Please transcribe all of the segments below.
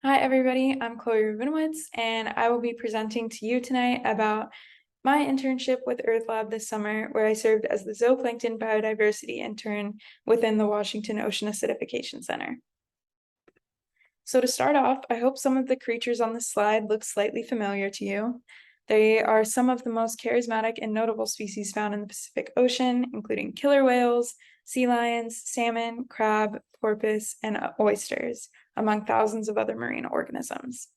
Hi, everybody. I'm Chloe Rabinowitz, and I will be presenting to you tonight about my internship with EarthLab this summer, where I served as the zooplankton biodiversity intern within the Washington Ocean Acidification Center. So to start off, I hope some of the creatures on this slide look slightly familiar to you. They are some of the most charismatic and notable species found in the Pacific Ocean, including killer whales, sea lions, salmon, crab, porpoise, and oysters, among thousands of other marine organisms.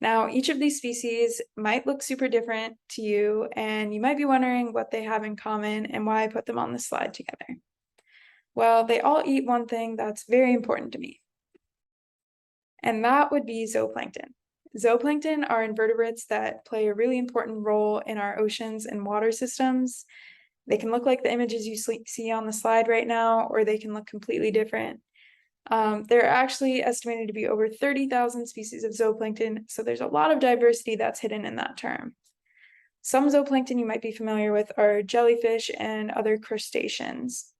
Now, each of these species might look super different to you, and you might be wondering what they have in common and why I put them on this slide together. Well, they all eat one thing that's very important to me, and that would be zooplankton. Zooplankton are invertebrates that play a really important role in our oceans and water systems. They can look like the images you see on the slide right now, or they can look completely different. There are actually estimated to be over 30,000 species of zooplankton, so there's a lot of diversity that's hidden in that term. Some zooplankton you might be familiar with are jellyfish and other crustaceans.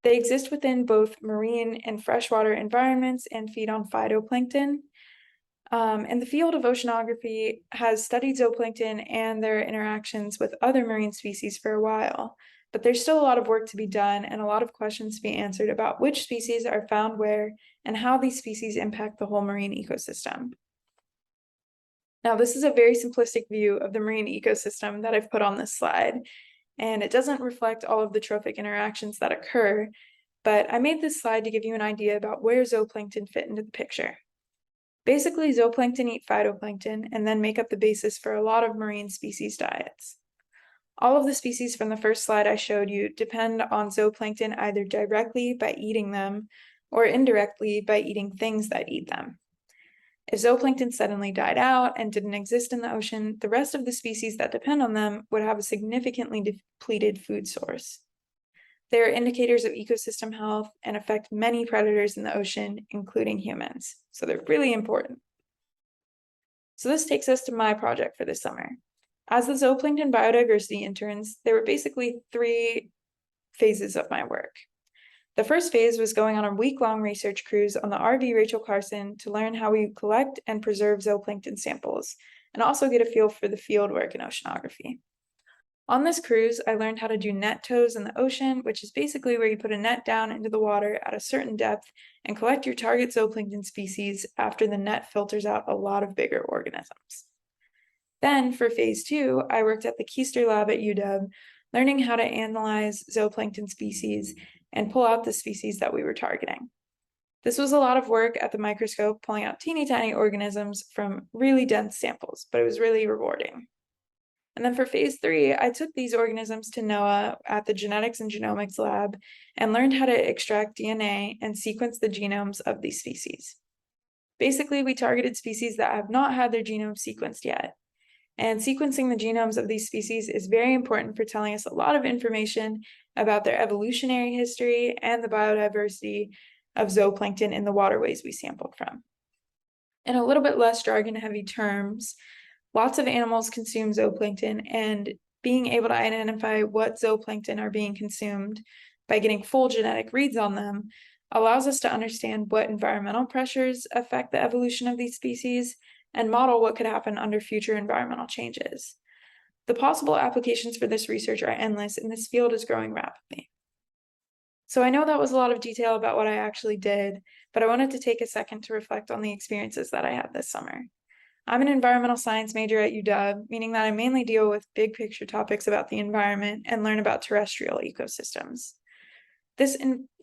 They exist within both marine and freshwater environments and feed on phytoplankton. And the field of oceanography has studied zooplankton and their interactions with other marine species for a while, but there's still a lot of work to be done and a lot of questions to be answered about which species are found where and how these species impact the whole marine ecosystem. Now, this is a very simplistic view of the marine ecosystem that I've put on this slide, and it doesn't reflect all of the trophic interactions that occur, but I made this slide to give you an idea about where zooplankton fit into the picture. Basically, zooplankton eat phytoplankton and then make up the basis for a lot of marine species diets. All of the species from the first slide I showed you depend on zooplankton either directly by eating them or indirectly by eating things that eat them. If zooplankton suddenly died out and didn't exist in the ocean, the rest of the species that depend on them would have a significantly depleted food source. They are indicators of ecosystem health and affect many predators in the ocean, including humans. So they're really important. So this takes us to my project for this summer. As the zooplankton biodiversity interns, there were basically 3 phases of my work. The first phase was going on a week-long research cruise on the RV Rachel Carson to learn how we collect and preserve zooplankton samples, and also get a feel for the field work in oceanography. On this cruise, I learned how to do net tows in the ocean, which is basically where you put a net down into the water at a certain depth and collect your target zooplankton species after the net filters out a lot of bigger organisms. Then, for phase 2, I worked at the Keister lab at UW, learning how to analyze zooplankton species and pull out the species that we were targeting. This was a lot of work at the microscope, pulling out teeny tiny organisms from really dense samples, but it was really rewarding. And then for phase 3, I took these organisms to NOAA at the Genetics and Genomics lab and learned how to extract DNA and sequence the genomes of these species. Basically, we targeted species that have not had their genome sequenced yet. And sequencing the genomes of these species is very important for telling us a lot of information about their evolutionary history and the biodiversity of zooplankton in the waterways we sampled from. In a little bit less jargon-heavy terms, lots of animals consume zooplankton, and being able to identify what zooplankton are being consumed by getting full genetic reads on them allows us to understand what environmental pressures affect the evolution of these species and model what could happen under future environmental changes. The possible applications for this research are endless, and this field is growing rapidly. So I know that was a lot of detail about what I actually did, but I wanted to take a second to reflect on the experiences that I had this summer. I'm an environmental science major at UW, meaning that I mainly deal with big picture topics about the environment and learn about terrestrial ecosystems. This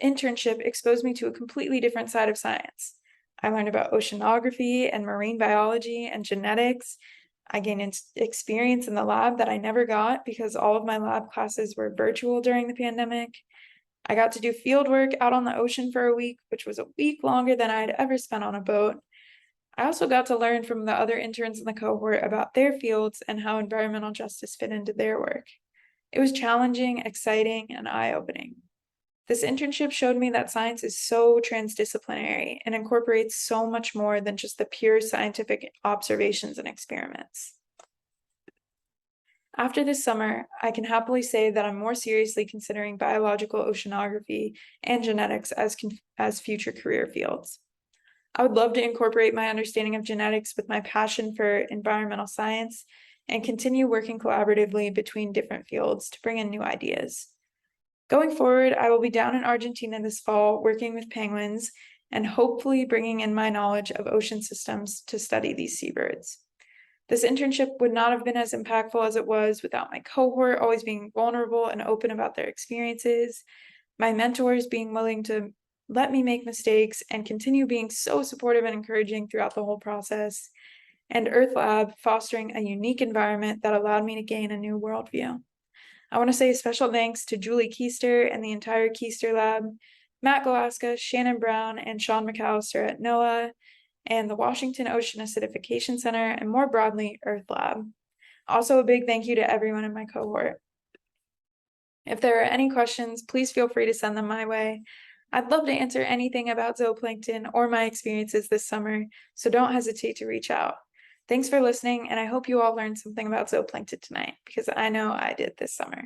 internship exposed me to a completely different side of science. I learned about oceanography and marine biology and genetics. I gained experience in the lab that I never got because all of my lab classes were virtual during the pandemic. I got to do field work out on the ocean for a week, which was a week longer than I had ever spent on a boat. I also got to learn from the other interns in the cohort about their fields and how environmental justice fit into their work. It was challenging, exciting, and eye-opening. This internship showed me that science is so transdisciplinary and incorporates so much more than just the pure scientific observations and experiments. After this summer, I can happily say that I'm more seriously considering biological oceanography and genetics as future career fields. I would love to incorporate my understanding of genetics with my passion for environmental science and continue working collaboratively between different fields to bring in new ideas. Going forward, I will be down in Argentina this fall working with penguins and hopefully bringing in my knowledge of ocean systems to study these seabirds. This internship would not have been as impactful as it was without my cohort always being vulnerable and open about their experiences, my mentors being willing to let me make mistakes and continue being so supportive and encouraging throughout the whole process, and EarthLab fostering a unique environment that allowed me to gain a new worldview. I want to say special thanks to Julie Keister and the entire Keister Lab, Matt Galaska, Shannon Brown, and Sean McAllister at NOAA, and the Washington Ocean Acidification Center, and more broadly, EarthLab. Also, a big thank you to everyone in my cohort. If there are any questions, please feel free to send them my way. I'd love to answer anything about zooplankton or my experiences this summer, so don't hesitate to reach out. Thanks for listening, and I hope you all learned something about zooplankton tonight, because I know I did this summer.